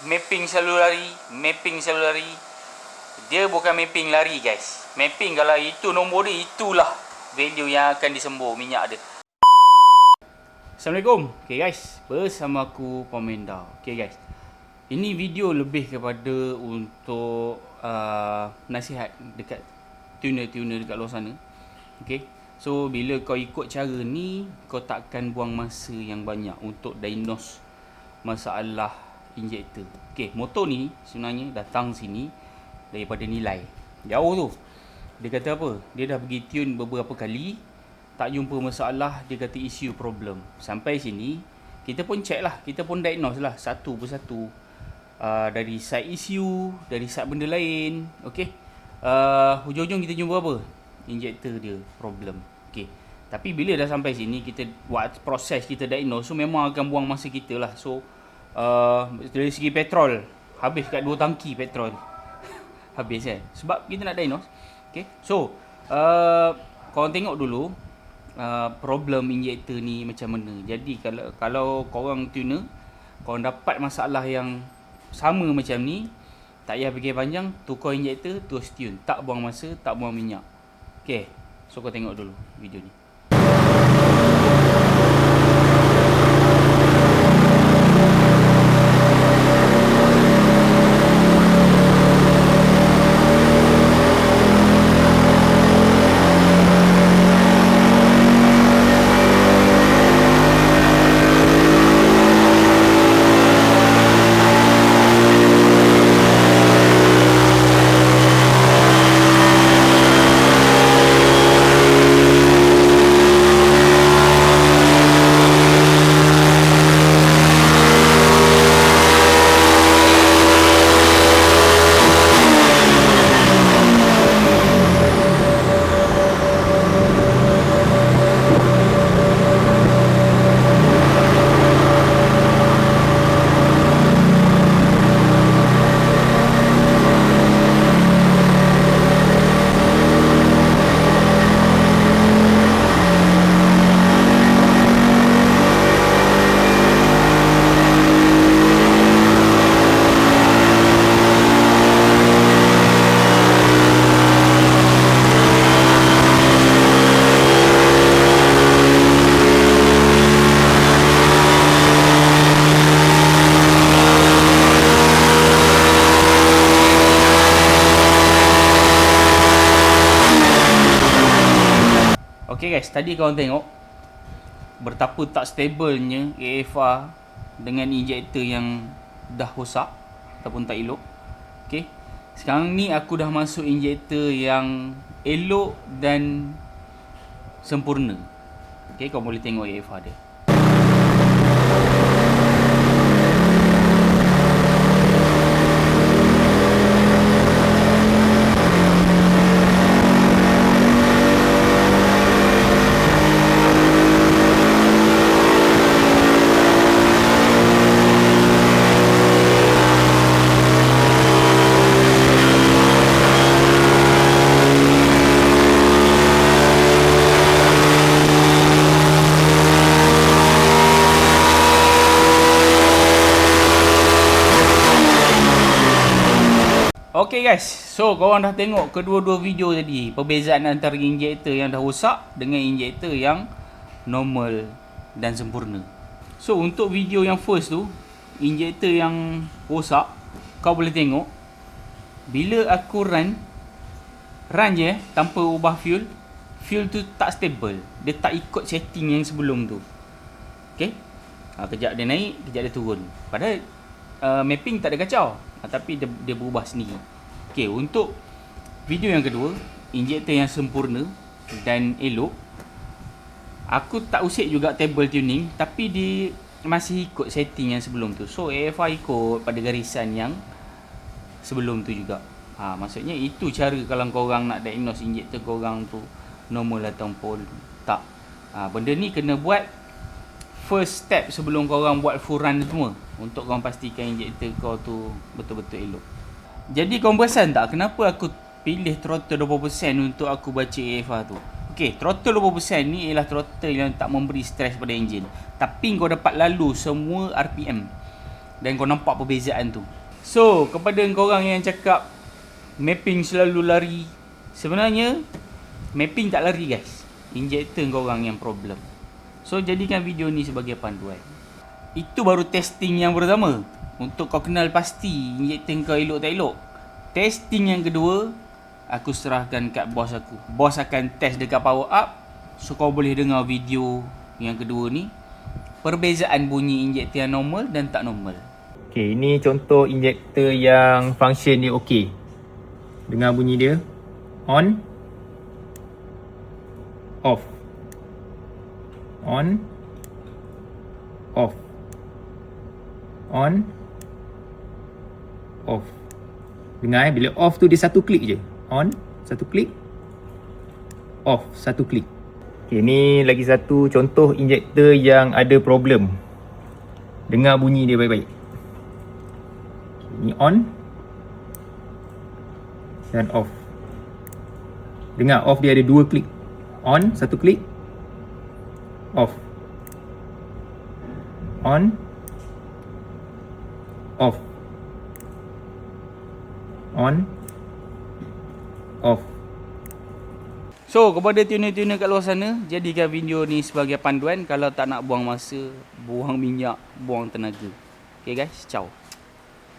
mapping selalu lari. Dia bukan mapping lari guys. Mapping kalau itu nombor dia, itulah value yang akan disembur minyak dia. Assalamualaikum. Okay guys, bersama aku Pomenda. Okay guys, ini video lebih kepada untuk nasihat dekat tuner-tuner dekat luar sana. Okay, so bila kau ikut cara ni, kau takkan buang masa yang banyak untuk diagnose masalah injektor. Okay, motor ni sebenarnya datang sini daripada Nilai. Jauh tu. Dia kata apa? Dia dah pergi tune beberapa kali, tak jumpa masalah. Dia kata issue problem. Sampai sini kita pun check lah, kita pun diagnose lah satu persatu. Dari side issue, dari side benda lain. Okay, hujung-hujung kita jumpa apa? Injektor dia problem. Okay, tapi bila dah sampai sini, kita buat proses, kita diagnose, so memang akan buang masa kita lah. So dari segi petrol, habis kat 2 tangki petrol habis kan, sebab kita nak diagnose. Okay, so korang tengok dulu problem injektor ni macam mana. Jadi kalau korang tuner, korang dapat masalah yang sama macam ni, tak payah fikir panjang, tukar injektor, terus tune, tak buang masa, tak buang minyak. Okay, so kau tengok dulu video ni. Okay guys, tadi korang tengok betapa tak stabilnya AFR dengan injektor yang dah rosak ataupun tak elok. Okay, sekarang ni aku dah masuk injektor yang elok dan sempurna. Okay, kau boleh tengok AFR dia. Okay guys, so korang dah tengok kedua-dua video tadi, perbezaan antara injektor yang dah rosak dengan injektor yang normal dan sempurna. So untuk video yang first tu, injektor yang rosak, kau boleh tengok bila aku run je tanpa ubah fuel tu tak stable. Dia tak ikut setting yang sebelum tu. Okay, kejap dia naik, kejap dia turun. Padahal mapping tak ada kacau, tapi dia berubah sendiri. Okay, untuk video yang kedua, injektor yang sempurna dan elok, aku tak usik juga table tuning, tapi dia masih ikut setting yang sebelum tu. So AFR ikut pada garisan yang sebelum tu juga. Maksudnya itu cara kalau korang nak diagnose injektor korang tu normal ataupun tak. Benda ni kena buat first step sebelum korang buat full run semua, untuk korang pastikan injektor kau tu betul-betul elok. Jadi korang perasan tak kenapa aku pilih throttle 20% untuk aku baca AFR tu? Okay, throttle 20% ni ialah throttle yang tak memberi stres pada enjin, tapi kau dapat lalu semua RPM. Dan kau nampak perbezaan tu. So, kepada korang yang cakap mapping selalu lari, sebenarnya mapping tak lari guys. Injektor korang yang problem. So, jadikan video ni sebagai panduan. Itu baru testing yang pertama. Untuk kau kenal pasti injektor kau elok tak elok. Testing yang kedua, aku serahkan kat bos aku. Bos akan test dekat power up. So, kau boleh dengar video yang kedua ni. Perbezaan bunyi injektor yang normal dan tak normal. Okay, ini contoh injektor yang function dia okey. Dengar bunyi dia. On. Off. On. Off. On. Off. Dengar bila off tu dia satu klik je. On, satu klik. Off, satu klik. Okay, ni lagi satu contoh injektor yang ada problem. Dengar bunyi dia baik-baik. Ni on dan off. Dengar off dia ada dua klik. On, satu klik. Off. On. Off. On. Off. So, kepada tuner-tuner kat luar sana, jadikan video ni sebagai panduan. Kalau tak nak buang masa, buang minyak, buang tenaga. Okay guys, ciao.